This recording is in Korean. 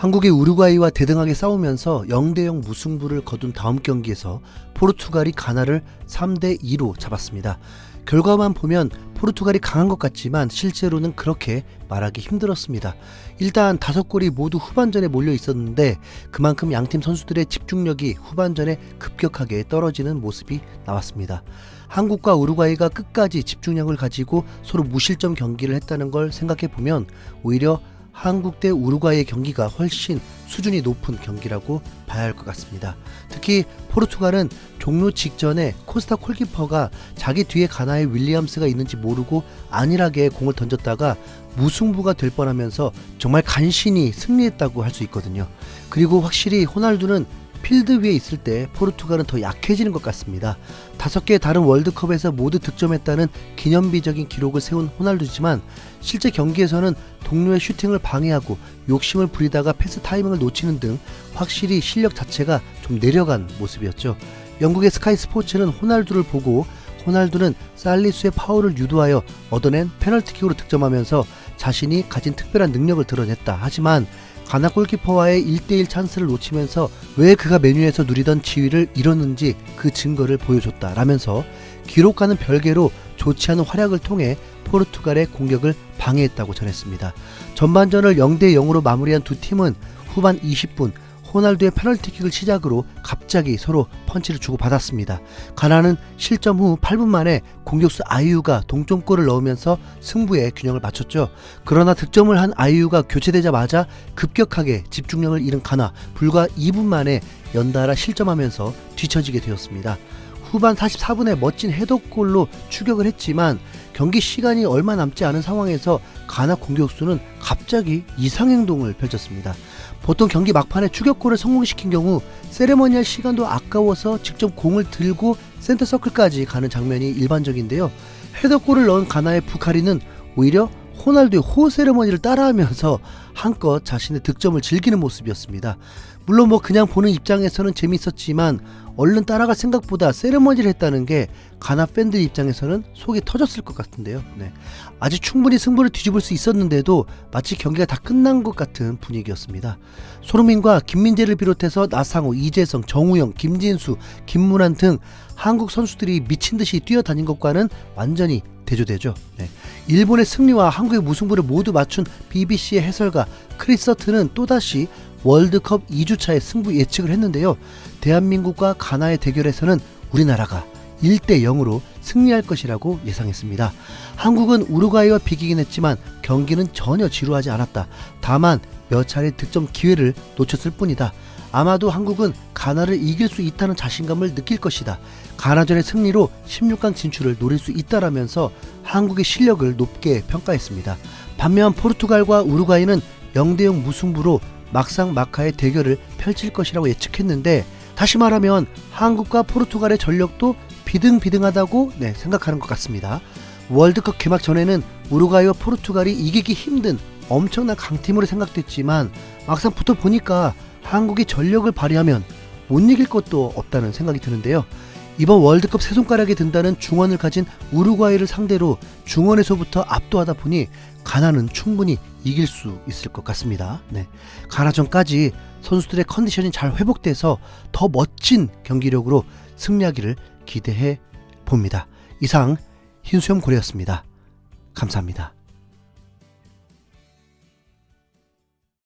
한국이 우루과이와 대등하게 싸우면서 0대0 무승부를 거둔 다음 경기에서 포르투갈이 가나를 3대2로 잡았습니다. 결과만 보면 포르투갈이 강한 것 같지만 실제로는 그렇게 말하기 힘들었습니다. 일단 5골이 모두 후반전에 몰려 있었는데 그만큼 양팀 선수들의 집중력이 후반전에 급격하게 떨어지는 모습이 나왔습니다. 한국과 우루과이가 끝까지 집중력을 가지고 서로 무실점 경기를 했다는 걸 생각해보면 오히려 한국 대 우루과이의 경기가 훨씬 수준이 높은 경기라고 봐야 할 것 같습니다. 특히 포르투갈은 종료 직전에 코스타 골키퍼가 자기 뒤에 가나의 윌리엄스가 있는지 모르고 안일하게 공을 던졌다가 무승부가 될 뻔하면서 정말 간신히 승리했다고 할 수 있거든요. 그리고 확실히 호날두는 필드 위에 있을 때 포르투갈은 더 약해지는 것 같습니다. 5개 다른 월드컵에서 모두 득점했다는 기념비적인 기록을 세운 호날두지만 실제 경기에서는 동료의 슈팅을 방해하고 욕심을 부리다가 패스 타이밍을 놓치는 등 확실히 실력 자체가 좀 내려간 모습이었죠. 영국의 스카이 스포츠는 호날두를 보고 호날두는 살리수의 파울을 유도하여 얻어낸 페널티킥으로 득점하면서 자신이 가진 특별한 능력을 드러냈다. 하지만 가나 골키퍼와의 1대1 찬스를 놓치면서 왜 그가 메뉴에서 누리던 지위를 잃었는지 그 증거를 보여줬다 라면서 기록과는 별개로 좋지 않은 활약을 통해 포르투갈의 공격을 방해했다고 전했습니다. 전반전을 0대0으로 마무리한 두 팀은 후반 20분 호날두의 페널티킥을 시작으로 갑자기 서로 펀치를 주고받았습니다. 가나는 실점 후 8분 만에 공격수 아이유가 동점골을 넣으면서 승부의 균형을 맞췄죠. 그러나 득점을 한 아이유가 교체되자마자 급격하게 집중력을 잃은 가나 불과 2분 만에 연달아 실점하면서 뒤처지게 되었습니다. 후반 44분에 멋진 헤더골로 추격을 했지만 경기 시간이 얼마 남지 않은 상황에서 가나 공격수는 갑자기 이상행동을 펼쳤습니다. 보통 경기 막판에 추격골을 성공시킨 경우 세레머니할 시간도 아까워서 직접 공을 들고 센터 서클까지 가는 장면이 일반적인데요. 헤더골을 넣은 가나의 부카리는 오히려 호날두의 호 세레머니를 따라하면서 한껏 자신의 득점을 즐기는 모습이었습니다. 물론 그냥 보는 입장에서는 재밌었지만 얼른 따라갈 생각보다 세레머니를 했다는 게 가나 팬들 입장에서는 속이 터졌을 것 같은데요. 아직 충분히 승부를 뒤집을 수 있었는데도 마치 경기가 다 끝난 것 같은 분위기였습니다. 손흥민과 김민재를 비롯해서 나상호, 이재성, 정우영, 김진수, 김문환 등 한국 선수들이 미친듯이 뛰어다닌 것과는 완전히 대조되죠. 일본의 승리와 한국의 무승부를 모두 맞춘 BBC의 해설가 크리스 서튼은 또다시 월드컵 2주차의 승부 예측을 했는데요. 대한민국과 가나의 대결에서는 우리나라가 1대0으로 승리할 것이라고 예상했습니다. 한국은 우루과이와 비기긴 했지만 경기는 전혀 지루하지 않았다. 다만 몇 차례 득점 기회를 놓쳤을 뿐이다. 아마도 한국은 가나를 이길 수 있다는 자신감을 느낄 것이다. 가나전의 승리로 16강 진출을 노릴 수 있다라면서 한국의 실력을 높게 평가했습니다. 반면 포르투갈과 우루과이는 0대0 무승부로 막상 막하의 대결을 펼칠 것이라고 예측했는데 다시 말하면 한국과 포르투갈의 전력도 비등비등하다고 생각하는 것 같습니다. 월드컵 개막 전에는 우루과이와 포르투갈이 이기기 힘든 엄청난 강팀으로 생각됐지만 막상 붙어보니까 한국이 전력을 발휘하면 못 이길 것도 없다는 생각이 드는데요. 이번 월드컵 세 손가락에 든다는 중원을 가진 우루과이를 상대로 중원에서부터 압도하다 보니 가나는 충분히 이길 수 있을 것 같습니다. 가나전까지 선수들의 컨디션이 잘 회복돼서 더 멋진 경기력으로 승리하기를 기대해 봅니다. 이상 흰수염 고래였습니다. 감사합니다.